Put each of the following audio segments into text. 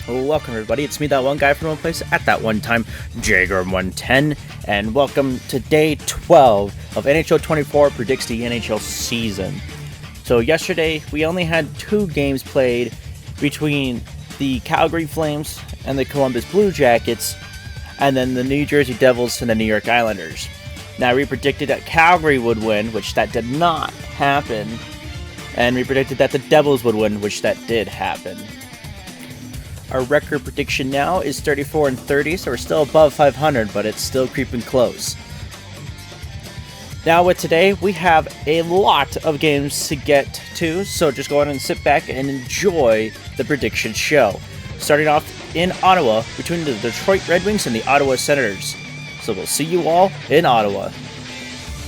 Welcome everybody, it's me, that one guy from one place at that one time, Jager110, and welcome to day 12 of NHL 24 predicts the NHL season. So yesterday, we only had 2 games played between the Calgary Flames and the Columbus Blue Jackets, and then the New Jersey Devils and the New York Islanders. Now, we predicted that Calgary would win, which that did not happen, and we predicted that the Devils would win, which that did happen. Our record prediction now is 34-30, so we're still above 500, but it's still creeping close. Now with today, we have a lot of games to get to, so just go ahead and sit back and enjoy the prediction show. Starting off in Ottawa, between the Detroit Red Wings and the Ottawa Senators. So we'll see you all in Ottawa.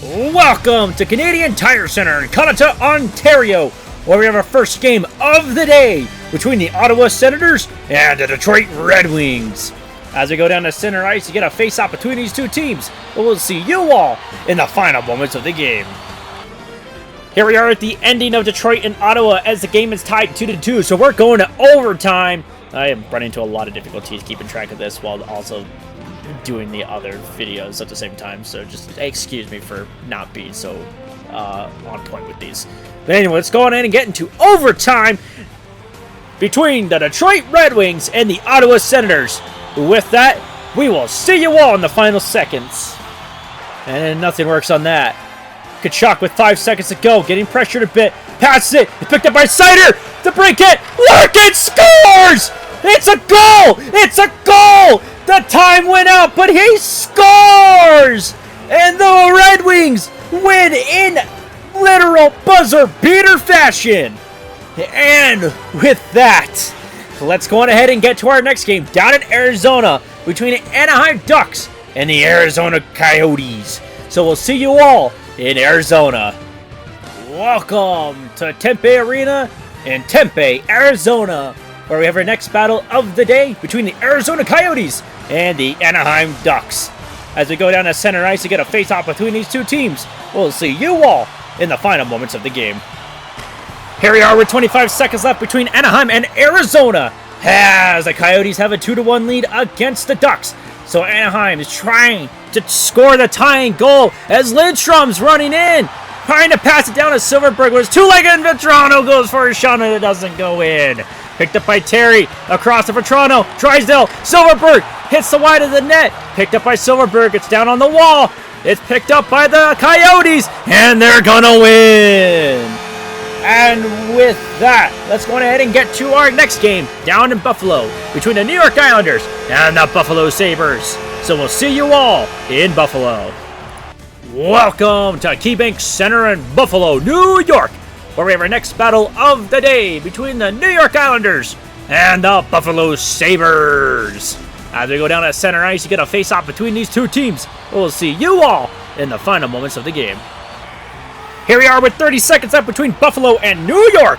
Welcome to Canadian Tire Center in Canada, Ontario, where we have our first game of the day between the Ottawa Senators and the Detroit Red Wings. As we go down to center ice, you get a face-off between these two teams, but we'll see you all in the final moments of the game. Here we are at the ending of Detroit and Ottawa as the game is tied 2-2, so we're going to overtime. I am running into a lot of difficulties keeping track of this while also doing the other videos at the same time, so just excuse me for not being so on point with these. But anyway, let's go on in and get into overtime between the Detroit Red Wings and the Ottawa Senators. With that, we will see you all in the final seconds. And nothing works on that. Kachuk with 5 seconds to go, getting pressured a bit. Passes it. It's picked up by Sider to break it. Larkin scores! It's a goal! It's a goal! The time went out, but he scores! And the Red Wings win in literal buzzer beater fashion. And with that, let's go on ahead and get to our next game down in Arizona between the Anaheim Ducks and the Arizona Coyotes. So we'll see you all in Arizona. Welcome to Tempe Arena in Tempe, Arizona, where we have our next battle of the day between the Arizona Coyotes and the Anaheim Ducks. As we go down to center ice to get a face-off between these two teams, we'll see you all in the final moments of the game. Here we are with 25 seconds left between Anaheim and Arizona, as the Coyotes have a 2-1 lead against the Ducks. So Anaheim is trying to score the tying goal as Lidstrom's running in, trying to pass it down to Silverberg, where it's two-legged and Vetrano goes for a shot and it doesn't go in. Picked up by Terry, across to Vetrano, Drysdale, Silverberg hits the wide of the net, picked up by Silverberg, it's down on the wall, it's picked up by the Coyotes, and they're gonna win! And with that, let's go ahead and get to our next game down in Buffalo between the New York Islanders and the Buffalo Sabres. So we'll see you all in Buffalo. Welcome to KeyBank Center in Buffalo, New York, where we have our next battle of the day between the New York Islanders and the Buffalo Sabres. As we go down to center ice, you get a face-off between these two teams. We'll see you all in the final moments of the game. Here we are with 30 seconds left between Buffalo and New York,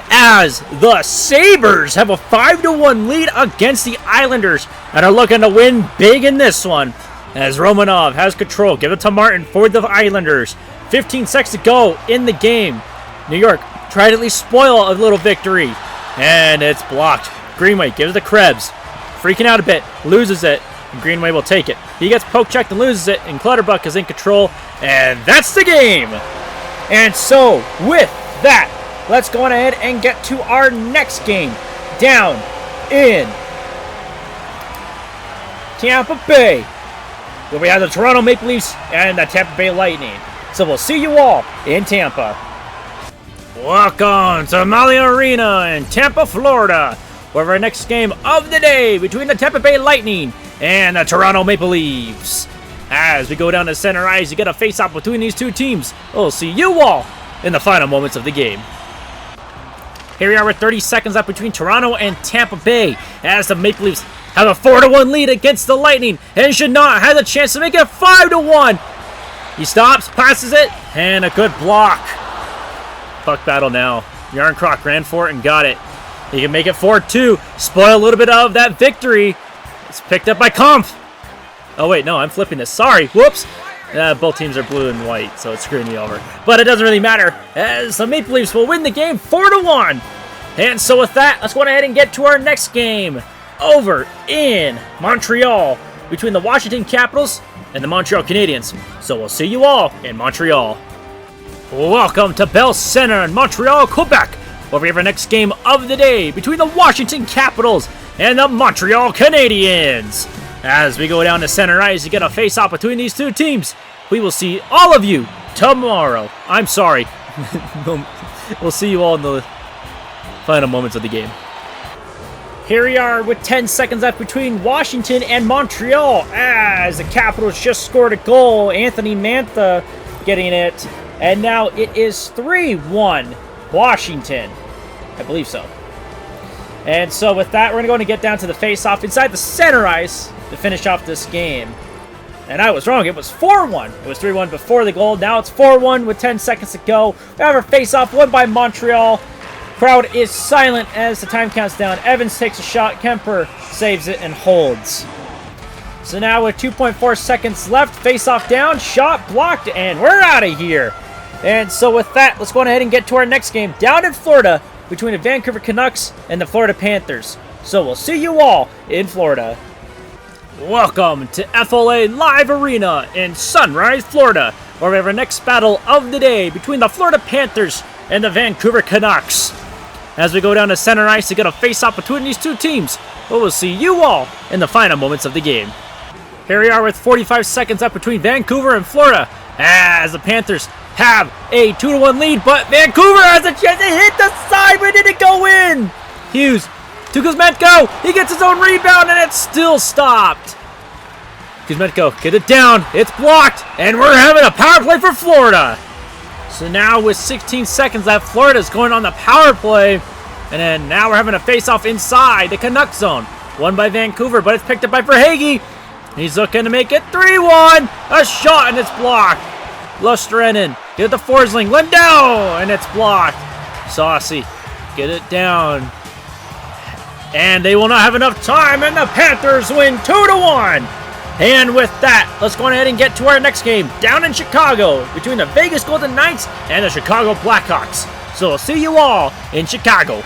as the Sabres have a 5-1 lead against the Islanders and are looking to win big in this one. As Romanov has control, give it to Martin for the Islanders. 15 seconds to go in the game. New York tried to at least spoil a little victory, and it's blocked. Greenway gives it to Krebs, freaking out a bit, loses it, and Greenway will take it. He gets poke checked and loses it, and Clutterbuck is in control, and that's the game. And so, with that, let's go on ahead and get to our next game down in Tampa Bay, where we have the Toronto Maple Leafs and the Tampa Bay Lightning. So we'll see you all in Tampa. Welcome to Maui Arena in Tampa, Florida, where our next game of the day between the Tampa Bay Lightning and the Toronto Maple Leafs. As we go down to center ice, you get a face-off between these two teams. We'll see you all in the final moments of the game. Here we are with 30 seconds left between Toronto and Tampa Bay, as the Maple Leafs have a 4-1 lead against the Lightning, and Chanot has a chance to make it 5-1. He stops, passes it, and a good block. Puck battle now. Yarncroc ran for it and got it. He can make it 4-2, spoil a little bit of that victory. It's picked up by Kampf. Oh, wait, no, I'm flipping this. Sorry. Whoops. Both teams are blue and white, so it's screwing me over. But it doesn't really matter, as the Maple Leafs will win the game 4-1. And so with that, let's go ahead and get to our next game over in Montreal between the Washington Capitals and the Montreal Canadiens. So we'll see you all in Montreal. Welcome to Bell Center in Montreal, Quebec, where we have our next game of the day between the Washington Capitals and the Montreal Canadiens. As we go down to center ice to get a face-off between these two teams, we will see all of you tomorrow. I'm sorry. We'll see you all in the final moments of the game. Here we are with 10 seconds left between Washington and Montreal as the Capitals just scored a goal. Anthony Mantha getting it. And now it is 3-1 Washington. I believe so. And so with that, we're going to get down to the face-off inside the center ice to finish off this game. And I was wrong. It was 4-1. It was 3-1 before the goal. Now it's 4-1 with 10 seconds to go. We have our face-off won by Montreal. Crowd is silent as the time counts down. Evans takes a shot. Kemper saves it and holds. So now with 2.4 seconds left, face-off down, shot blocked, and we're out of here. And so with that, let's go ahead and get to our next game down in Florida between the Vancouver Canucks and the Florida Panthers. So we'll see you all in Florida. Welcome to FLA Live Arena in Sunrise, Florida, where we have our next battle of the day between the Florida Panthers and the Vancouver Canucks. As we go down to center ice to get a face-off between these two teams, we will see you all in the final moments of the game. Here we are with 45 seconds up between Vancouver and Florida as the Panthers have a 2-1 lead, but Vancouver has a chance to hit the side. Where did it go in? Hughes to Kuzmenko. He gets his own rebound, and it's still stopped. Kuzmenko, get it down. It's blocked, and we're having a power play for Florida. So now with 16 seconds left, Florida's going on the power play, and then now we're having a face-off inside the Canucks zone. Won by Vancouver, but it's picked up by Verhaeghe. He's looking to make it 3-1. A shot, and it's blocked. Lusterinen, get it to Forsling. Lindell, and it's blocked. Saucy, get it down. And they will not have enough time, and the Panthers win 2-1. And with that, let's go ahead and get to our next game down in Chicago between the Vegas Golden Knights and the Chicago Blackhawks. So we'll see you all in Chicago.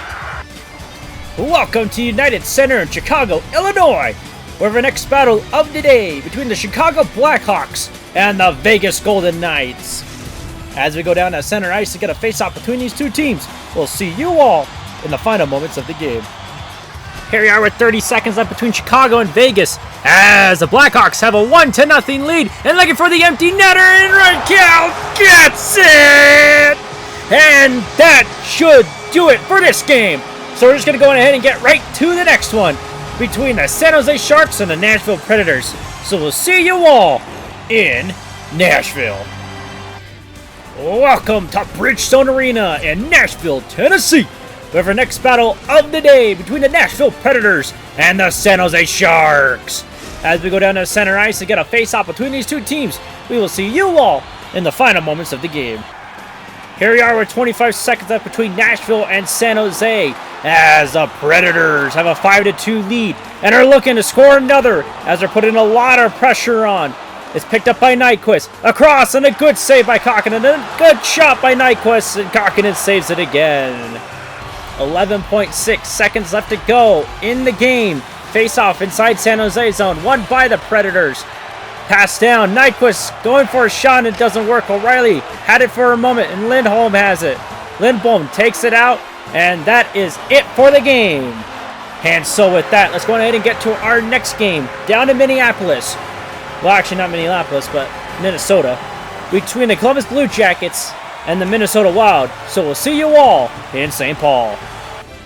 Welcome to United Center in Chicago, Illinois, where our next battle of the day between the Chicago Blackhawks and the Vegas Golden Knights. As we go down to center ice to get a face-off between these two teams, we'll see you all in the final moments of the game. Here we are with 30 seconds left between Chicago and Vegas as the Blackhawks have a 1-0 lead and looking for the empty netter, and Raquel gets it! And that should do it for this game. So we're just going to go ahead and get right to the next one between the San Jose Sharks and the Nashville Predators. So we'll see you all in Nashville. Welcome to Bridgestone Arena in Nashville, Tennessee. We have our next battle of the day between the Nashville Predators and the San Jose Sharks. As we go down to center ice to get a face-off between these two teams, we will see you all in the final moments of the game. Here we are with 25 seconds left between Nashville and San Jose as the Predators have a 5-2 lead and are looking to score another as they're putting a lot of pressure on. It's picked up by Nyquist. Across, and a good save by Kokkonen. And a good shot by Nyquist, and Kokkonen saves it again. 11.6 seconds left to go in the game. Face-off inside San Jose zone. Won by the Predators. Pass down. Nyquist going for a shot, and it doesn't work. O'Reilly had it for a moment, and Lindholm has it. Lindholm takes it out, and that is it for the game. And so with that, let's go ahead and get to our next game down in Minneapolis. Well, actually not Minneapolis, but Minnesota. Between the Columbus Blue Jackets and the Minnesota Wild. So we'll see you all in St. Paul.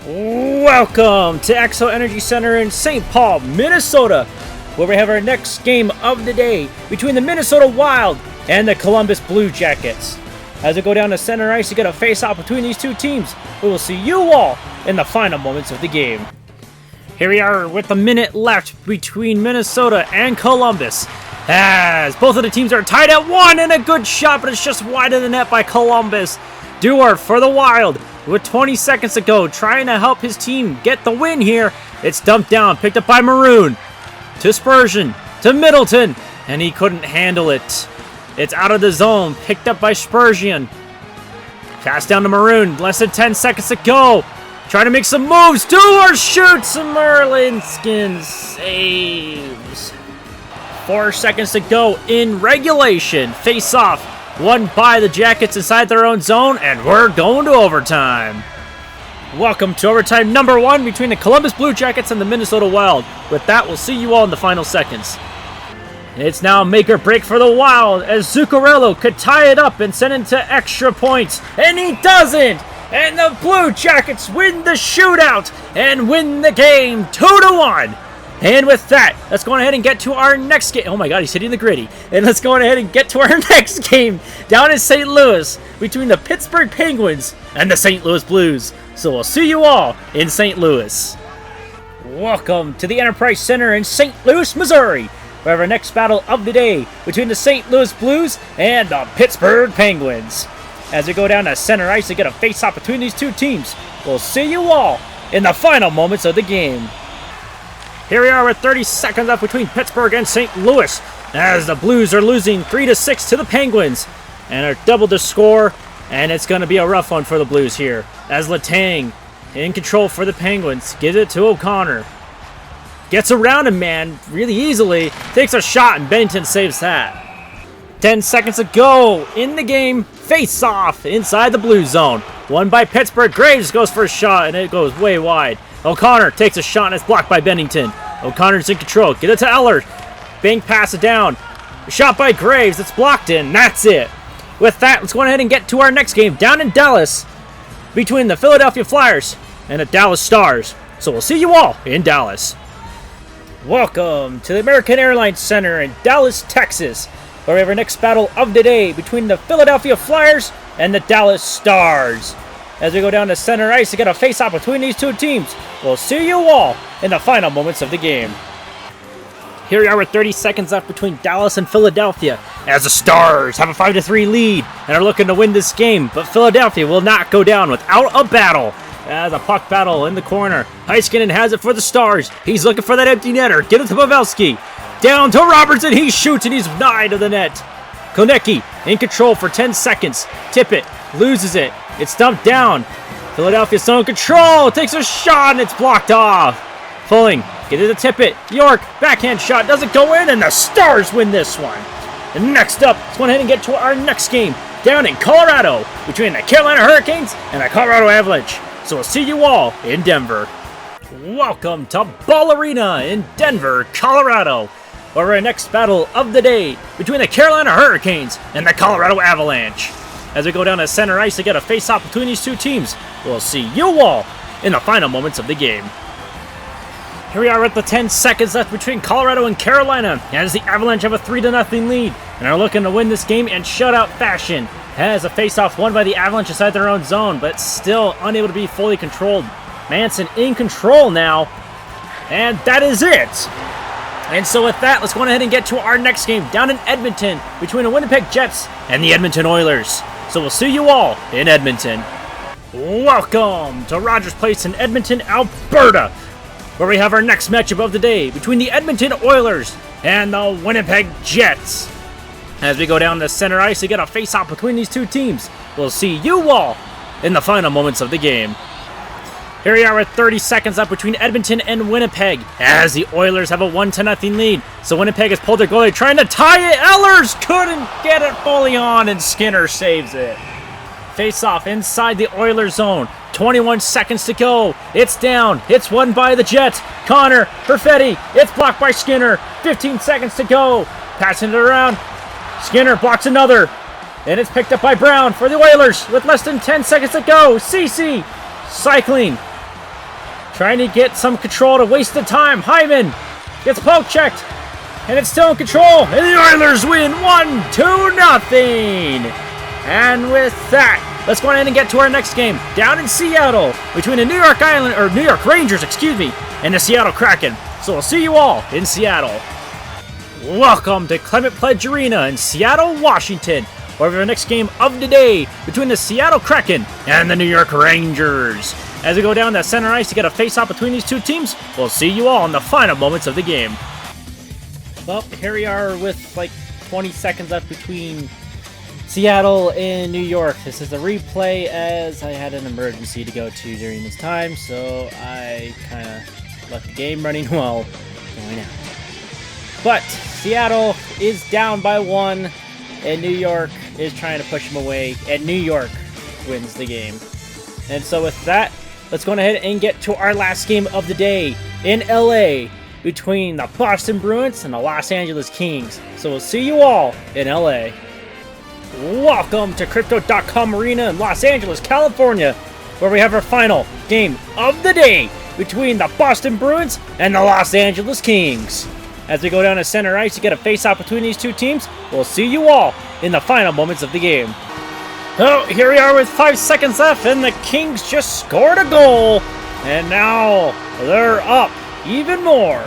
Welcome to Xo Energy Center in St. Paul, Minnesota, where we have our next game of the day between the Minnesota Wild and the Columbus Blue Jackets. As we go down to center ice to get a face-off between these two teams, we will see you all in the final moments of the game. Here we are with a minute left between Minnesota and Columbus, as both of the teams are tied at 1, and a good shot, but it's just wide of the net by Columbus. Dewar for the Wild with 20 seconds to go, trying to help his team get the win here. It's dumped down, picked up by Maroon, to Spurgeon, to Middleton, and he couldn't handle it. It's out of the zone, picked up by Spurgeon. Pass down to Maroon, less than 10 seconds to go. Trying to make some moves. Doors shoots. Merlinskin saves. 4 seconds to go in regulation. Face off. Won by the Jackets inside their own zone, and we're going to overtime. Welcome to overtime number 1 between the Columbus Blue Jackets and the Minnesota Wild. With that, we'll see you all in the final seconds. It's now make or break for the Wild as Zuccarello could tie it up and send it to extra points, and he doesn't! And the Blue Jackets win the shootout and win the game 2-1. And with that, let's go ahead and get to our next game. Oh my god, he's hitting the gritty. And let's go ahead and get to our next game down in St. Louis between the Pittsburgh Penguins and the St. Louis Blues. So we'll see you all in St. Louis. Welcome to the Enterprise Center in St. Louis, Missouri. We have our next battle of the day between the St. Louis Blues and the Pittsburgh Penguins. As we go down to center ice to get a face-off between these two teams, we'll see you all in the final moments of the game. Here we are with 30 seconds left between Pittsburgh and St. Louis as the Blues are losing 3-6 to the Penguins and are doubled the score, and it's going to be a rough one for the Blues here as Letang in control for the Penguins gives it to O'Connor. Gets around him, man, really easily. Takes a shot, and Bennington saves that. 10 seconds to go in the game. Face-off inside the Blue zone. Won by Pittsburgh. Graves goes for a shot, and it goes way wide. O'Connor takes a shot, and it's blocked by Bennington. O'Connor's in control. Get it to Eller. Bank pass it down. Shot by Graves. It's blocked in. That's it. With that, let's go ahead and get to our next game down in Dallas between the Philadelphia Flyers and the Dallas Stars. So we'll see you all in Dallas. Welcome to the American Airlines Center in Dallas, Texas, where we have our next battle of the day between the Philadelphia Flyers and the Dallas Stars. As we go down to center ice to get a face-off between these two teams, we'll see you all in the final moments of the game. Here we are with 30 seconds left between Dallas and Philadelphia as the Stars have a 5-3 lead and are looking to win this game, but Philadelphia will not go down without a battle. As a puck battle in the corner, Heiskanen has it for the Stars. He's looking for that empty netter. Get it to Pavelski. Down to Robertson. He shoots and he's nigh to the net. Konecki in control for 10 seconds. Tippett loses it. It's dumped down. Philadelphia still in control. Takes a shot and it's blocked off. Pulling. Get it to Tippett. York. Backhand shot. Doesn't go in and the Stars win this one. And next up, let's go ahead and get to our next game down in Colorado between the Carolina Hurricanes and the Colorado Avalanche. So we'll see you all in Denver. Welcome to Ball Arena in Denver, Colorado, where our next battle of the day between the Carolina Hurricanes and the Colorado Avalanche. As we go down to center ice to get a face-off between these two teams, we'll see you all in the final moments of the game. Here we are at the 10 seconds left between Colorado and Carolina, as the Avalanche have a 3-0 lead and are looking to win this game in shutout fashion. Has a face-off won by the Avalanche inside their own zone, but still unable to be fully controlled. Manson in control now, and that is it. And so with that, let's go ahead and get to our next game down in Edmonton between the Winnipeg Jets and the Edmonton Oilers. So we'll see you all in Edmonton. Welcome to Rogers Place in Edmonton, Alberta, where we have our next matchup of the day between the Edmonton Oilers and the Winnipeg Jets. As we go down the center ice to get a face-off between these two teams, we'll see you all in the final moments of the game. Here we are with 30 seconds left between Edmonton and Winnipeg, as the Oilers have a 1-0 lead. So Winnipeg has pulled their goalie, trying to tie it. Ehlers couldn't get it fully on, and Skinner saves it. Face-off inside the Oilers zone. 21 seconds to go. It's down. It's won by the Jets. Connor, Perfetti. It's blocked by Skinner. 15 seconds to go. Passing it around. Skinner blocks another, and it's picked up by Brown for the Oilers with less than 10 seconds to go. Ceci cycling, trying to get some control to waste the time. Hyman gets poke checked, and it's still in control, and the Oilers win 1-0. And with that, let's go ahead and get to our next game down in Seattle between the New York Rangers, and the Seattle Kraken. So we'll see you all in Seattle. Welcome to Clement Pledge Arena in Seattle, Washington, where we have our next game of the day between the Seattle Kraken and the New York Rangers. As we go down that center ice to get a face-off between these two teams, we'll see you all in the final moments of the game. Well, here we are with like 20 seconds left between Seattle in New York. This is a replay as I had an emergency to go to during this time, so I kind of left the game running while going out. But Seattle is down by 1, and New York is trying to push them away, and New York wins the game. And so with that, let's go ahead and get to our last game of the day in LA between the Boston Bruins and the Los Angeles Kings. So we'll see you all in LA. Welcome to Crypto.com Arena in Los Angeles, California, where we have our final game of the day between the Boston Bruins and the Los Angeles Kings. As we go down to center ice to get a face-off between these two teams, we'll see you all in the final moments of the game. Oh, here we are with 5 seconds left, and the Kings just scored a goal, and now they're up even more.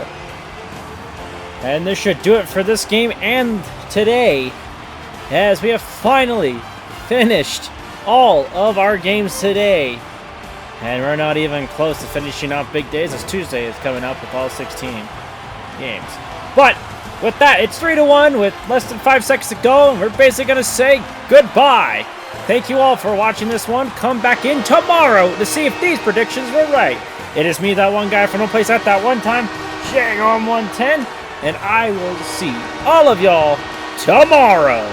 And this should do it for this game and today, as we have finally finished all of our games today. And we're not even close to finishing off big days, as Tuesday is coming up with all 16 games. But with that, it's 3-1 with less than 5 seconds to go, and we're basically going to say goodbye. Thank you all for watching this one. Come back in tomorrow to see if these predictions were right. It is me, that one guy from no place at that one time, Jersey on 110, and I will see all of y'all tomorrow.